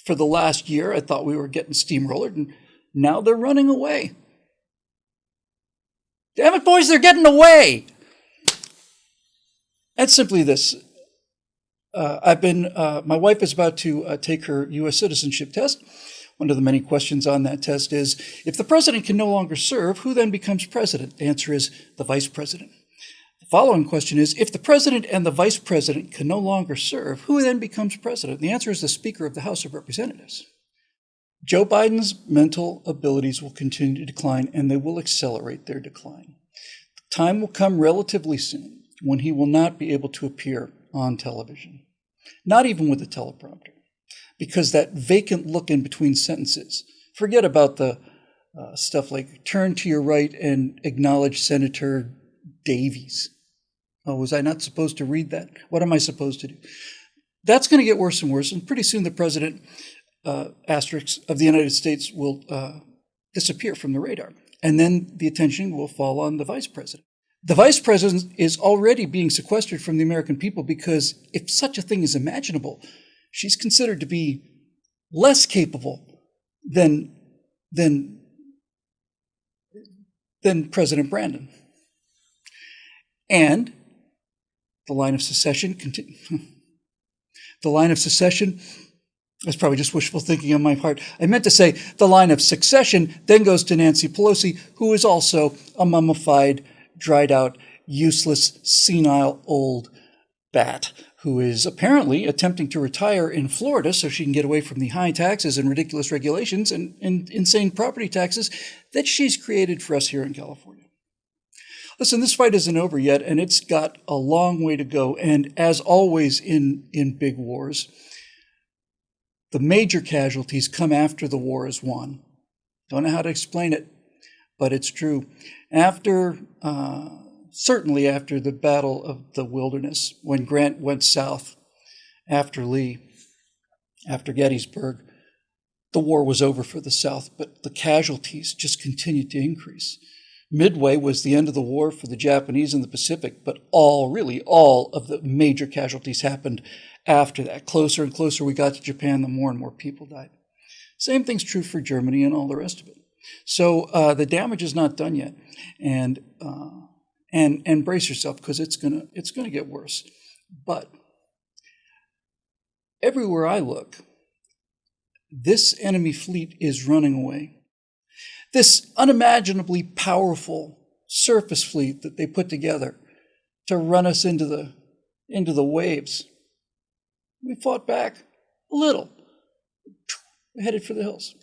For the last year, I thought we were getting steamrollered, and now they're running away. Damn it, boys, they're getting away. That's simply this. My wife is about to take her U.S. citizenship test. One of the many questions on that test is, if the president can no longer serve, who then becomes president? The answer is the vice president. The following question is, if the president and the vice president can no longer serve, who then becomes president? The answer is the Speaker of the House of Representatives. Joe Biden's mental abilities will continue to decline, and they will accelerate their decline. The time will come relatively soon when he will not be able to appear on television, not even with a teleprompter, because that vacant look in between sentences, forget about the stuff like turn to your right and acknowledge Senator Davies. Oh, was I not supposed to read that? What am I supposed to do? That's going to get worse and worse, and pretty soon the president, asterisk, of the United States will disappear from the radar, and then the attention will fall on the vice president. The vice president is already being sequestered from the American people because, if such a thing is imaginable, she's considered to be less capable than President Brandon. And the line of secession that's probably just wishful thinking on my part. I meant to say the line of succession then goes to Nancy Pelosi, who is also a mummified, dried out, useless, senile old bat who is apparently attempting to retire in Florida so she can get away from the high taxes and ridiculous regulations and insane property taxes that she's created for us here in California. Listen, this fight isn't over yet, and it's got a long way to go. And as always in big wars, the major casualties come after the war is won. Don't know how to explain it, but it's true. Certainly after the Battle of the Wilderness, when Grant went south, after Lee, after Gettysburg, the war was over for the South, but the casualties just continued to increase. Midway was the end of the war for the Japanese in the Pacific, but all of the major casualties happened after that. Closer and closer we got to Japan, the more and more people died. Same thing's true for Germany and all the rest of it. So the damage is not done yet, and brace yourself, because it's gonna get worse. But everywhere I look, this enemy fleet is running away. This unimaginably powerful surface fleet that they put together to run us into the waves. We fought back a little, headed for the hills.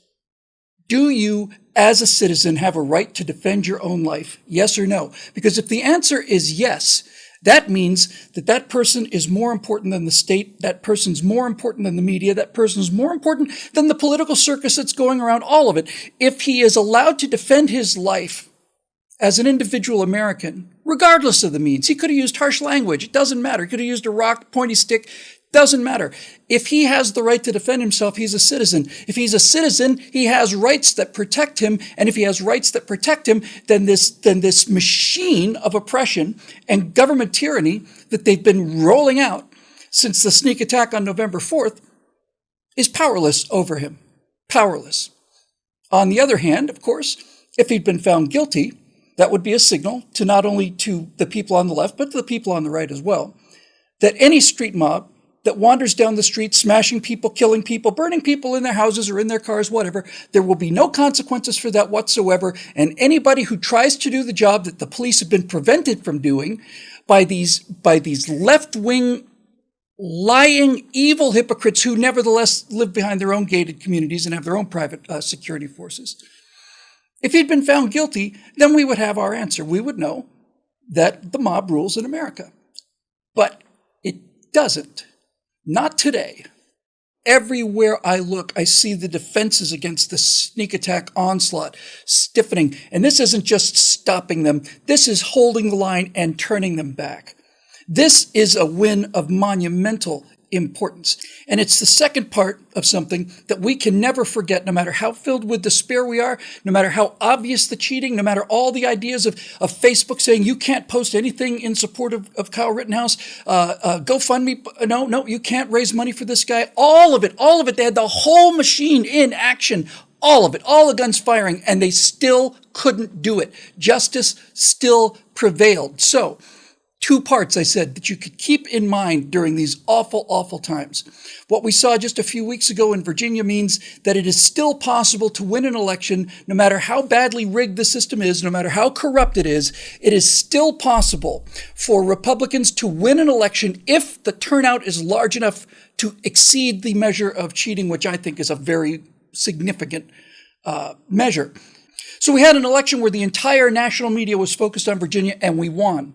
Do you, as a citizen, have a right to defend your own life? Yes or no? Because if the answer is yes, that means that person is more important than the state, that person's more important than the media, that person's more important than the political circus that's going around, all of it. If he is allowed to defend his life as an individual American, regardless of the means, he could have used harsh language, it doesn't matter. He could have used a rock, pointy stick, doesn't matter. If he has the right to defend himself, he's a citizen. If he's a citizen, he has rights that protect him. And if he has rights that protect him, then this machine of oppression and government tyranny that they've been rolling out since the sneak attack on November 4th is powerless over him. Powerless. On the other hand, of course, if he'd been found guilty, that would be a signal to not only to the people on the left, but to the people on the right as well, that any street mob that wanders down the street, smashing people, killing people, burning people in their houses or in their cars, whatever, there will be no consequences for that whatsoever. And anybody who tries to do the job that the police have been prevented from doing by these left-wing, lying, evil hypocrites who nevertheless live behind their own gated communities and have their own private security forces. If he'd been found guilty, then we would have our answer. We would know that the mob rules in America. But it doesn't. Not today. Everywhere I look, I see the defenses against the sneak attack onslaught stiffening. And this isn't just stopping them. This is holding the line and turning them back. This is a win of monumental importance. And it's the second part of something that we can never forget, no matter how filled with despair we are, no matter how obvious the cheating, no matter all the ideas of Facebook saying you can't post anything in support of Kyle Rittenhouse, GoFundMe, no, you can't raise money for this guy. All of it, they had the whole machine in action. All of it, all the guns firing, and they still couldn't do it. Justice still prevailed. So, two parts, I said, that you could keep in mind during these awful, awful times. What we saw just a few weeks ago in Virginia means that it is still possible to win an election, no matter how badly rigged the system is, no matter how corrupt it is still possible for Republicans to win an election if the turnout is large enough to exceed the measure of cheating, which I think is a very significant measure. So we had an election where the entire national media was focused on Virginia, and we won.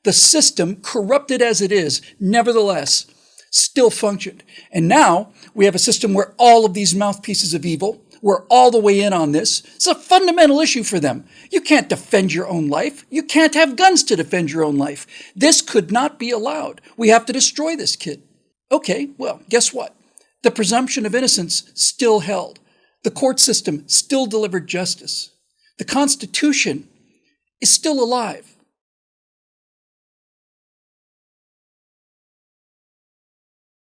The system, corrupted as it is, nevertheless, still functioned. And now we have a system where all of these mouthpieces of evil were all the way in on this. It's a fundamental issue for them. You can't defend your own life. You can't have guns to defend your own life. This could not be allowed. We have to destroy this kid. Okay, well, guess what? The presumption of innocence still held. The court system still delivered justice. The Constitution is still alive.